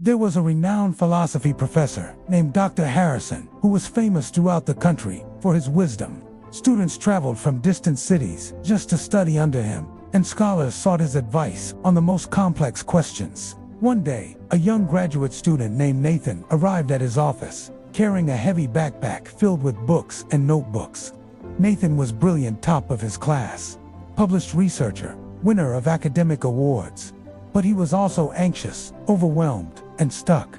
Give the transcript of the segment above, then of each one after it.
There was a renowned philosophy professor named Dr. Harrison who was famous throughout the country for his wisdom. Students traveled from distant cities just to study under him, and scholars sought his advice on the most complex questions. One day, a young graduate student named Nathan arrived at his office, carrying a heavy backpack filled with books and notebooks. Nathan was brilliant, top of his class, published researcher, winner of academic awards. But he was also anxious, overwhelmed, and stuck.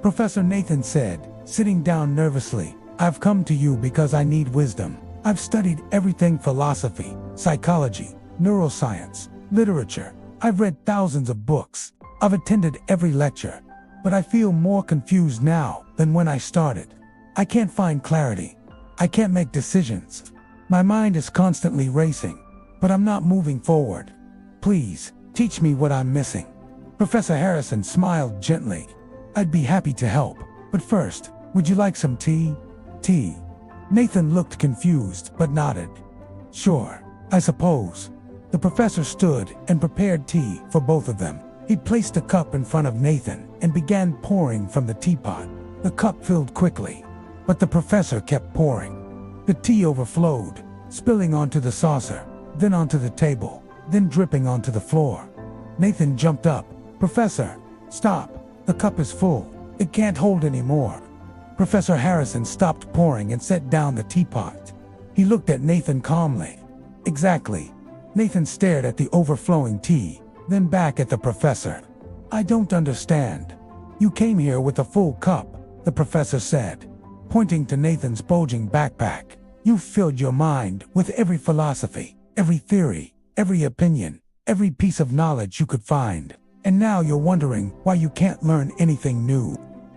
Professor Nathan said, sitting down nervously, "I've come to you because I need wisdom. I've studied everything: philosophy, psychology, neuroscience, literature. I've read thousands of books. I've attended every lecture. But I feel more confused now than when I started. I can't find clarity. I can't make decisions. My mind is constantly racing, but I'm not moving forward. Please, teach me what I'm missing." Professor Harrison smiled gently. "I'd be happy to help, but first, would you like some tea?" "Tea?" Nathan looked confused but nodded. "Sure, I suppose." The professor stood and prepared tea for both of them. He placed a cup in front of Nathan and began pouring from the teapot. The cup filled quickly, but the professor kept pouring. The tea overflowed, spilling onto the saucer, then onto the table, then dripping onto the floor. Nathan jumped up. "Professor, stop. The cup is full. It can't hold any more." Professor Harrison stopped pouring and set down the teapot. He looked at Nathan calmly. "Exactly." Nathan stared at the overflowing tea, then back at the professor. "I don't understand." "You came here with a full cup," the professor said, pointing to Nathan's bulging backpack. "You filled your mind with every philosophy, every theory, every opinion, every piece of knowledge you could find. And now you're wondering why you can't learn anything new,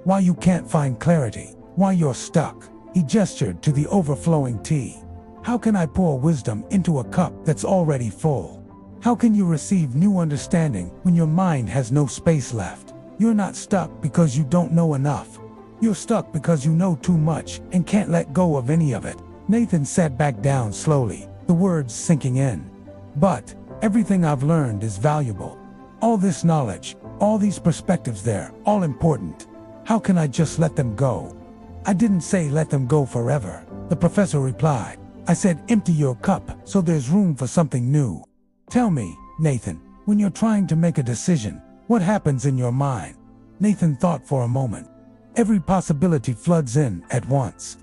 why you can't find clarity, why you're stuck." He gestured to the overflowing tea. "How can I pour wisdom into a cup that's already full? How can you receive new understanding when your mind has no space left? You're not stuck because you don't know enough. You're stuck because you know too much and can't let go of any of it." Nathan sat back down slowly, the words sinking in. "But everything I've learned is valuable. All this knowledge, all these perspectives, they're all important. How can I just let them go?" "I didn't say let them go forever," the professor replied. "I said empty your cup so there's room for something new. Tell me, Nathan, when you're trying to make a decision, what happens in your mind?" Nathan thought for a moment. "Every possibility floods in at once.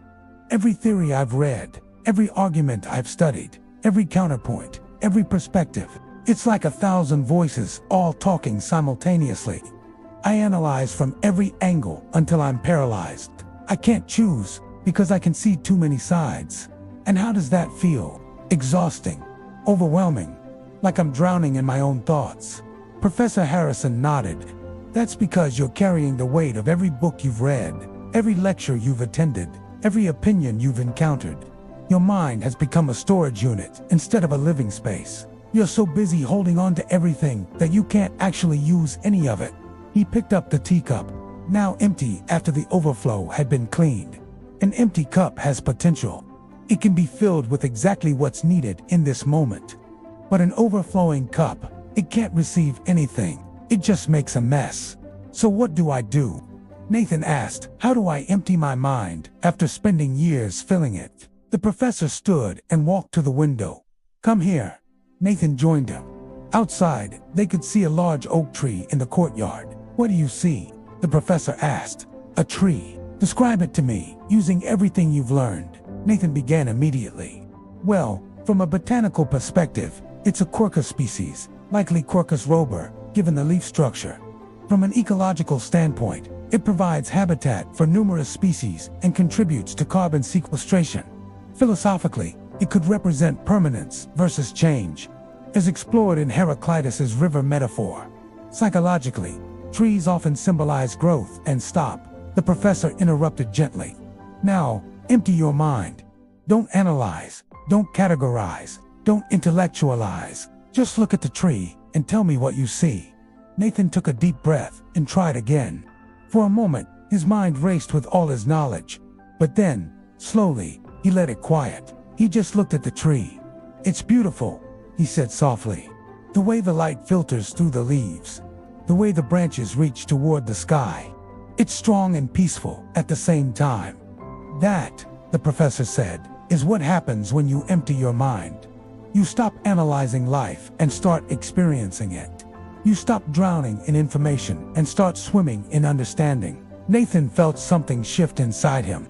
Every theory I've read, every argument I've studied, every counterpoint, every perspective. It's like 1,000 voices all talking simultaneously. I analyze from every angle until I'm paralyzed. I can't choose because I can see too many sides." "And how does that feel?" "Exhausting. Overwhelming. Like I'm drowning in my own thoughts." Professor Harrison nodded. "That's because you're carrying the weight of every book you've read, every lecture you've attended, every opinion you've encountered. Your mind has become a storage unit instead of a living space. You're so busy holding on to everything that you can't actually use any of it." He picked up the teacup, now empty after the overflow had been cleaned. An empty cup has potential. It can be filled with exactly what's needed in this moment. But an overflowing cup, it can't receive anything. It just makes a mess. "So what do I do?" Nathan asked. "How do I empty my mind after spending years filling it?" The professor stood and walked to the window. "Come here." Nathan joined him. Outside, they could see a large oak tree in the courtyard. "What do you see?" the professor asked. "A tree. Describe it to me, using everything you've learned." Nathan began immediately. "Well, from a botanical perspective, it's a quercus species, likely Quercus robur, given the leaf structure. From an ecological standpoint, it provides habitat for numerous species and contributes to carbon sequestration. Philosophically, it could represent permanence versus change, as explored in Heraclitus's river metaphor. Psychologically, trees often symbolize growth and stop," the professor interrupted gently. "Now, empty your mind. Don't analyze, don't categorize, don't intellectualize. Just look at the tree and tell me what you see." Nathan took a deep breath and tried again. For a moment, his mind raced with all his knowledge. But then, slowly, he let it quiet. He just looked at the tree. "It's beautiful," he said softly. "The way the light filters through the leaves, the way the branches reach toward the sky. It's strong and peaceful at the same time. That, the professor said, is what happens when you empty your mind. You stop analyzing life and start experiencing it. You stop drowning in information and start swimming in understanding. Nathan felt something shift inside him.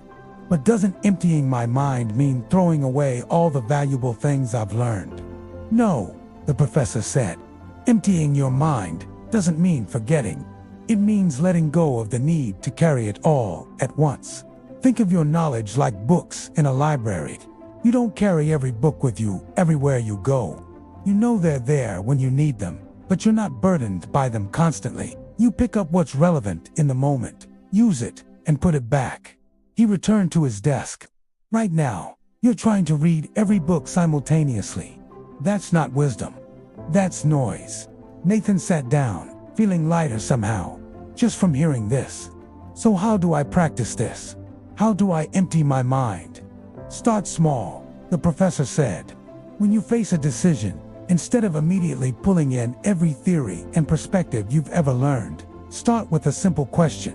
But doesn't emptying my mind mean throwing away all the valuable things I've learned? No, the professor said. Emptying your mind doesn't mean forgetting. It means letting go of the need to carry it all at once. Think of your knowledge like books in a library. You don't carry every book with you everywhere you go. You know they're there when you need them, but you're not burdened by them constantly. You pick up what's relevant in the moment, use it, and put it back. He returned to his desk. Right now, you're trying to read every book simultaneously. That's not wisdom. That's noise. Nathan sat down, feeling lighter somehow, just from hearing this. So how do I practice this? How do I empty my mind? Start small, the professor said. When you face a decision, instead of immediately pulling in every theory and perspective you've ever learned, start with a simple question.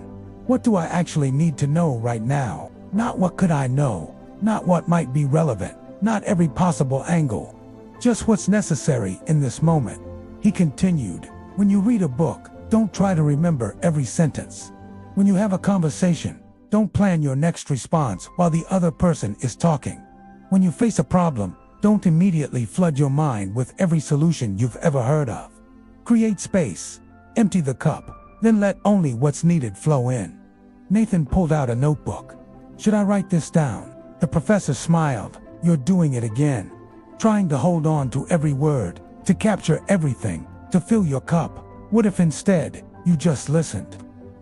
What do I actually need to know right now? Not what could I know, not what might be relevant, not every possible angle. Just what's necessary in this moment. He continued, when you read a book, don't try to remember every sentence. When you have a conversation, don't plan your next response while the other person is talking. When you face a problem, don't immediately flood your mind with every solution you've ever heard of. Create space, empty the cup, then let only what's needed flow in. Nathan pulled out a notebook. Should I write this down? The professor smiled. You're doing it again. Trying to hold on to every word, to capture everything, to fill your cup. What if instead, you just listened?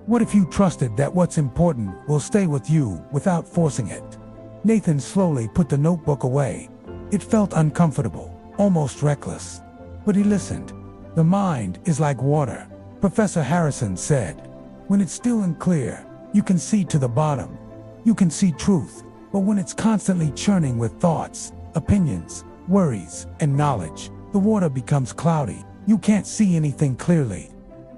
What if you trusted that what's important will stay with you without forcing it? Nathan slowly put the notebook away. It felt uncomfortable, almost reckless. But he listened. The mind is like water, Professor Harrison said. When it's still and clear, you can see to the bottom. You can see truth. But when it's constantly churning with thoughts, opinions, worries, and knowledge, the water becomes cloudy. You can't see anything clearly.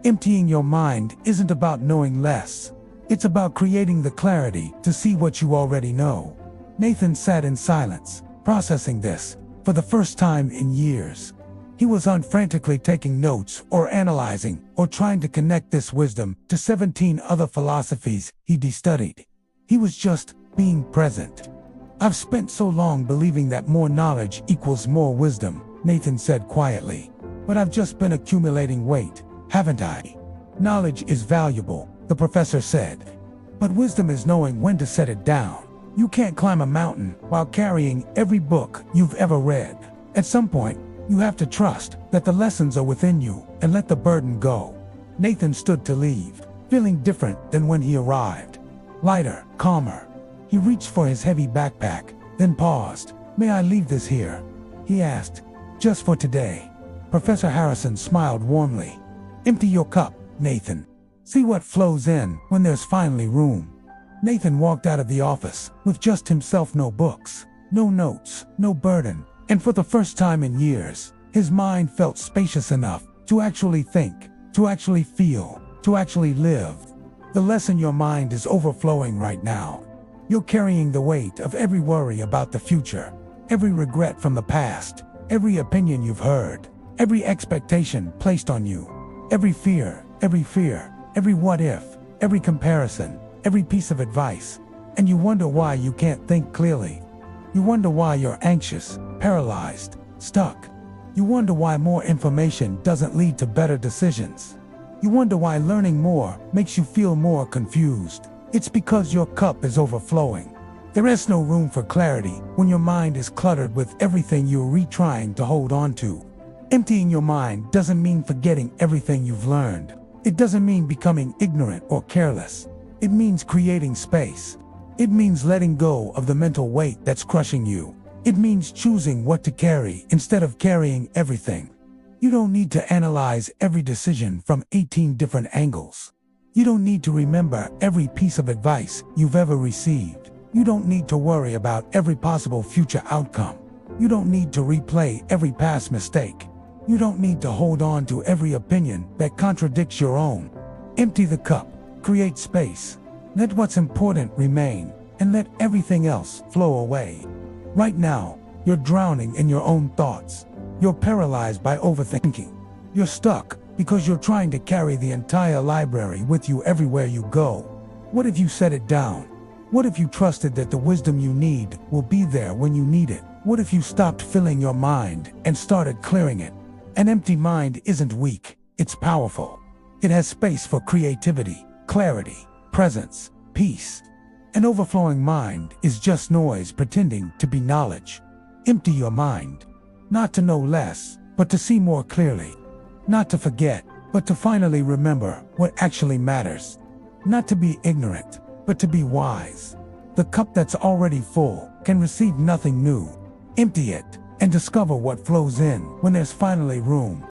Emptying your mind isn't about knowing less. It's about creating the clarity to see what you already know. Nathan sat in silence, processing this, for the first time in years. He wasn't frantically taking notes or analyzing or trying to connect this wisdom to 17 other philosophies he'd studied. He was just being present. I've spent so long believing that more knowledge equals more wisdom, Nathan said quietly. But I've just been accumulating weight, haven't I? Knowledge is valuable, the professor said. But wisdom is knowing when to set it down. You can't climb a mountain while carrying every book you've ever read. At some point, you have to trust that the lessons are within you and let the burden go. Nathan stood to leave, feeling different than when he arrived. Lighter, calmer. He reached for his heavy backpack, then paused. May I leave this here? He asked. Just for today. Professor Harrison smiled warmly. Empty your cup, Nathan. See what flows in when there's finally room. Nathan walked out of the office with just himself, no books, no notes, no burden. And for the first time in years, his mind felt spacious enough to actually think, to actually feel, to actually live. The lesson: your mind is overflowing right now. You're carrying the weight of every worry about the future, every regret from the past, every opinion you've heard, every expectation placed on you, every fear, every what if, every comparison, every piece of advice. And you wonder why you can't think clearly. You wonder why you're anxious, paralyzed, stuck. You wonder why more information doesn't lead to better decisions. You wonder why learning more makes you feel more confused. It's because your cup is overflowing. There is no room for clarity when your mind is cluttered with everything you're retrying to hold on to. Emptying your mind doesn't mean forgetting everything you've learned. It doesn't mean becoming ignorant or careless. It means creating space. It means letting go of the mental weight that's crushing you. It means choosing what to carry instead of carrying everything. You don't need to analyze every decision from 18 different angles. You don't need to remember every piece of advice you've ever received. You don't need to worry about every possible future outcome. You don't need to replay every past mistake. You don't need to hold on to every opinion that contradicts your own. Empty the cup, create space. Let what's important remain, and let everything else flow away. Right now, you're drowning in your own thoughts. You're paralyzed by overthinking. You're stuck because you're trying to carry the entire library with you everywhere you go. What if you set it down? What if you trusted that the wisdom you need will be there when you need it? What if you stopped filling your mind and started clearing it? An empty mind isn't weak, it's powerful. It has space for creativity, clarity, presence, peace. An overflowing mind is just noise pretending to be knowledge. Empty your mind, not to know less, but to see more clearly. Not to forget, but to finally remember what actually matters. Not to be ignorant, but to be wise. The cup that's already full can receive nothing new. Empty it and discover what flows in when there's finally room.